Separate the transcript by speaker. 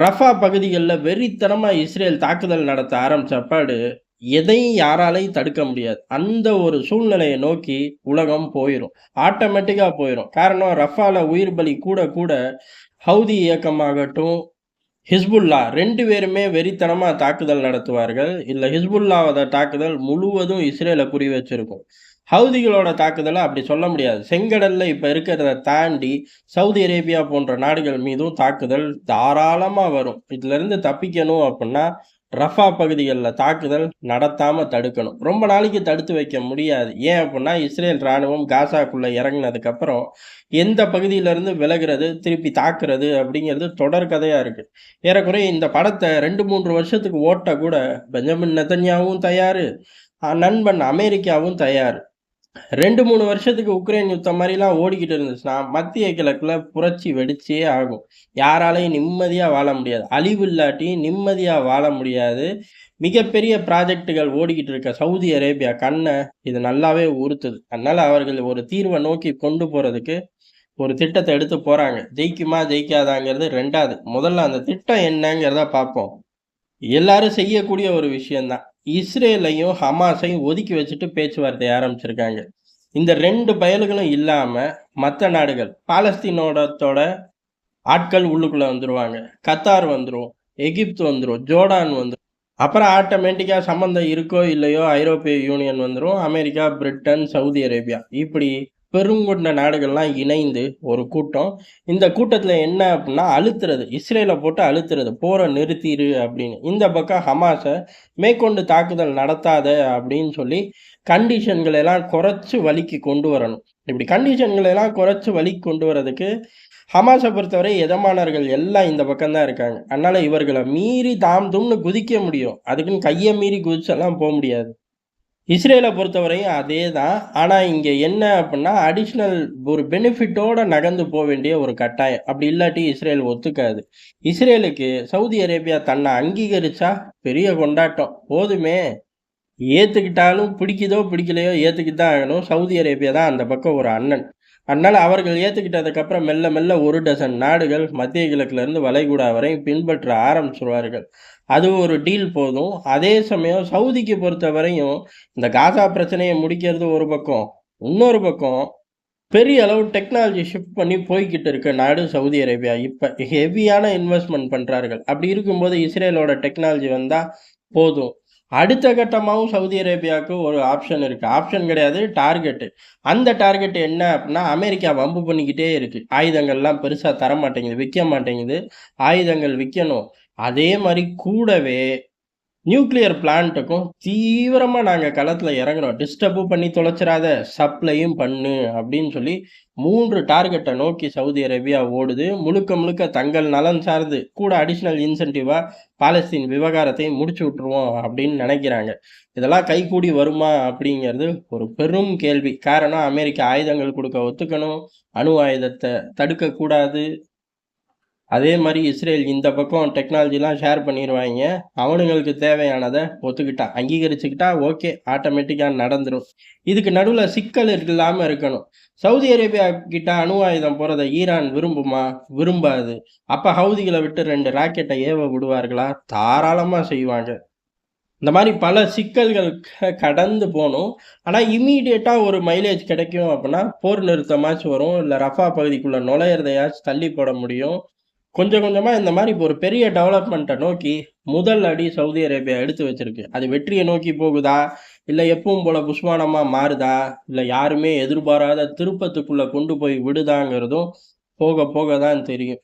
Speaker 1: Rafah பகுதிகள்ல வெறித்தனமா Israel தாக்குதல் நடத்த ஆரம்பிச்சப்பாடு, எதையும் யாராலயும் தடுக்க முடியாது. அந்த ஒரு சூழ்நிலைய நோக்கி உலகம் போயிரும். ஆட்டோமேட்டிக்கா போயிரும். காரணம் ரஃபால உயிர் பலி கூட கூட ஹவுதி இயக்கமாகட்டும், ஹிஸ்புல்லா 2 பேருமே வெறித்தனமா தாக்குதல் நடத்துவார்கள். இல்ல ஹிஸ்புல்லாவோட தாக்குதல் முழுவதும் இஸ்ரேல குறி வச்சிருக்கும். ஹவுதிகளோட தாக்குதல அப்படி சொல்ல முடியாது. செங்கடல்ல இப்ப இருக்கிறத தாண்டி சவுதி அரேபியா போன்ற நாடுகள் மீதும் தாக்குதல் தாராளமா வரும். இதிலிருந்து தப்பிக்கணும் அப்புட்ன்னா, ரஃபா பகுதிகள்ல தாக்குதல் நடத்தாம தடுக்கணும். ரொம்ப நாளைக்கு தடுத்து வைக்க முடியாது. ஏன் அப்புட்ன்னா, இஸ்ரேல் ராணுவம் காசாக்குள்ள இறங்குனதுக்கப்புறம், எந்த பகுதியிலிருந்து விலகுறது, திருப்பி தாக்குறது அப்படிங்கிறது தொடர் கதையா இருக்கு. ஏறக்குறைய இந்த படத்த 2, 3 வருஷத்துக்கு ஓட்ட கூட பெஞ்சமின் நெதன்யாவும் தயாரு, நண்பன் அமெரிக்காவும் தயாரு. 2, 3 வருஷத்துக்கு உக்ரைன் யுத்தம் மாரிலாம் ஓடிக்கிட்டு இருந்துச்சுன்னா, மத்திய கிழக்குல புரட்சி வெடிச்சே ஆகும். யாராலயும் நிம்மதியா வாழ முடியாது. அழிவு இல்லாட்டி நிம்மதியா வாழ முடியாது. மிகப்பெரிய ப்ராஜெக்ட்டுகள் ஓடிக்கிட்டு இருக்க சவுதி அரேபியா கண்ண இது நல்லாவே உறுத்துது. அதனால அவர்கள் ஒரு தீர்வ நோக்கி கொண்டு போறதுக்கு ஒரு திட்டத்த எடுத்து போறாங்க. ஜெயிக்குமா, ஜெயிக்காதாங்கிறது 2வது. முதல்ல அந்த திட்டம் என்னங்கிறத பார்ப்போம். எல்லாரும் செய்யக்கூடிய ஒரு விஷயம் தான். இஸ்ரேலையும், ஹமாஸையும் ஒதுக்கி வச்சுட்டு பேச்சுவார்த்தை ஆரம்பிச்சிருக்காங்க. இந்த 2 பயலுகளும் இல்லாம, மத்த நாடுகள் பாலஸ்தீனோடத்தோட ஆட்கள் உள்ளுக்குள்ள வந்துருவாங்க. கத்தார் வந்துரும், எகிப்து வந்துரும், ஜோர்டான் வந்துரும். அப்புறம் ஆட்டோமேட்டிக்கா சம்மந்தம் இருக்கோ, இல்லையோ ஐரோப்பிய யூனியன் வந்துரும். அமெரிக்கா, பிரிட்டன், சவுதி அரேபியா இப்படி பெருங்கொண்ட நாடுகள்லாம் இணைந்து ஒரு கூட்டம். இந்த கூட்டத்துல என்ன அப்டின்னா, அழுத்துறது. இஸ்ரேல போட்டு அழுத்துறது. போர நிறுத்திரு அப்படின்னு. இந்த பக்கம் ஹமாஸ மேற்கொண்டு தாக்குதல் நடத்தாத அப்படின்னு சொல்லி கண்டிஷன்கள எல்லாம் குறைச்சு வழிக்கு கொண்டு வரணும். இப்படி கண்டிஷன்கள எல்லாம் குறைச்சு வழிக்கு கொண்டு வரதுக்கு ஹமாஸ பொறுத்தவரை எஜமானர்கள் எல்லாம் இந்த பக்கம் தான் இருக்காங்க. அதனால இவர்கள மீறி தாம் தும்னு குதிக்க முடியும். அதுக்குன்னு கைய மீறி குதிச்செல்லாம் முடியாது. இஸ்ரேல பொறுத்தவரையும் அதே தான். ஆனா இங்க என்ன அப்டின்னா, அடிஷனல் ஒரு பெனிஃபிட்டோட நகர்ந்து வேண்டிய ஒரு கட்டாயம். அப்படி இல்லாட்டி இஸ்ரேல் ஒத்துக்காது. இஸ்ரேலுக்கு சவுதி அரேபியா தன்னை அங்கீகரிச்சா பெரிய கொண்டாட்டம். போதுமே, ஏத்துக்கிட்டாலும் பிடிக்குதோ பிடிக்கலையோ ஏத்துக்கிட்டு தான் ஆகணும். சவுதி அரேபியா தான் அந்த பக்கம் ஒரு அண்ணன். அதனால அவர்கள் ஏத்துக்கிட்டதுக்கப்புறம் மெல்ல மெல்ல 1 டசன் நாடுகள் மத்திய கிழக்குலேருந்து வளைகுடா வரை பின்பற்ற ஆரம்பிச்சுருவார்கள். அது ஒரு டீல் போதும். அதே சமயம் சவுதிக்கு பொறுத்தவரையும் இந்த காசா பிரச்சனைய முடிக்கிறது ஒரு பக்கம். இன்னொரு பக்கம் பெரிய அளவு டெக்னாலஜி ஷிஃப்ட் பண்ணி போய்க்கிட்டு இருக்க நாடு சவுதி அரேபியா. இப்ப ஹெவியான இன்வெஸ்ட்மென்ட் பண்றார்கள். அப்படி இருக்கும்போது இஸ்ரேலோட டெக்னாலஜி வந்தா போதும். அடுத்த கட்டமாவும் சவுதி அரேபியாவுக்கு ஒரு ஆப்ஷன் இருக்கு. ஆப்ஷன் கிடையாது, டார்கெட்டு. அந்த டார்கெட் என்ன அப்டின்னா, அமெரிக்கா வம்பு பண்ணிக்கிட்டே இருக்கு. ஆயுதங்கள்லாம் பெருசா தரமாட்டேங்குது, விக்க மாட்டேங்குது. ஆயுதங்கள் விக்கணும். அதே மாரி கூடவே நியூக்ளியர் பிளான்ட்டுக்கும் தீவிரமா நாங்க களத்துல இறங்குறோம். டிஸ்டர்பும் பண்ணி தொலைச்சிராத, சப்ளையும் பண்ணு அப்படின்னு சொல்லி 3 டார்கெட்ட நோக்கி சவுதி அரேபியா ஓடுது. முழுக்க முழுக்க தங்கள் நலன் சார்ந்து, கூட அடிஷனல் இன்சென்டிவா பாலஸ்தீன் விவகாரத்தையும் முடிச்சு விட்டுருவோம் அப்படின்னு நினைக்கிறாங்க. இதெல்லாம் கைகூடி வருமா அப்படிங்கிறது ஒரு பெரும் கேள்வி. காரணம் அமெரிக்கா ஆயுதங்கள் கொடுக்க ஒத்துக்கணும், அணு ஆயுதத்தை தடுக்கக்கூடாது. அதே மாரி இஸ்ரேல் இந்த பக்கம் டெக்னாலஜிலாம் ஷேர் பண்ணிருவாய்ங்க. அவனுங்களுக்கு தேவையானத ஒத்துக்கிட்டா, அங்கீகரிச்சுக்கிட்டா ஓகே. ஆட்டோமேட்டிக்கா நடந்துரும். இதுக்கு நடுவுல சிக்கல் இல்லாம இருக்கணும். சவுதி அரேபியா கிட்ட அணு ஆயுதம் போறத ஈரான் விரும்புமா? விரும்பாது. அப்ப ஹவுதிகள விட்டு 2 ராக்கெட்ட ஏவ விடுவார்களா? தாராளமா செய்வாங்க. இந்த மாரி பல சிக்கல்கள் கடந்து போணும். ஆனா இம்மீடியட்டா ஒரு மைலேஜ் கிடைக்கும் அப்டின்னா, போர் நிறுத்தமாச்சும் வரும். இல்ல ரஃபா பகுதிக்குள்ள நுழையிறதையாச்சும் தள்ளி போட முடியும். கொஞ்சம் கொஞ்சமா இந்த மாரி இப்போ ஒரு பெரிய டெவலப்மெண்ட்ட நோக்கி முதல் அடி சவுதி அரேபியா எடுத்து வச்சிருக்கு. அது வெற்றிய நோக்கி போகுதா? இல்ல எப்பவும் போல புஸ்வானமா மாறுதா? இல்ல யாருமே எதிர்பாராத திருப்பத்துக்குள்ள கொண்டு போய் விடுதாங்கிறதும் போக போக தான் தெரியும்.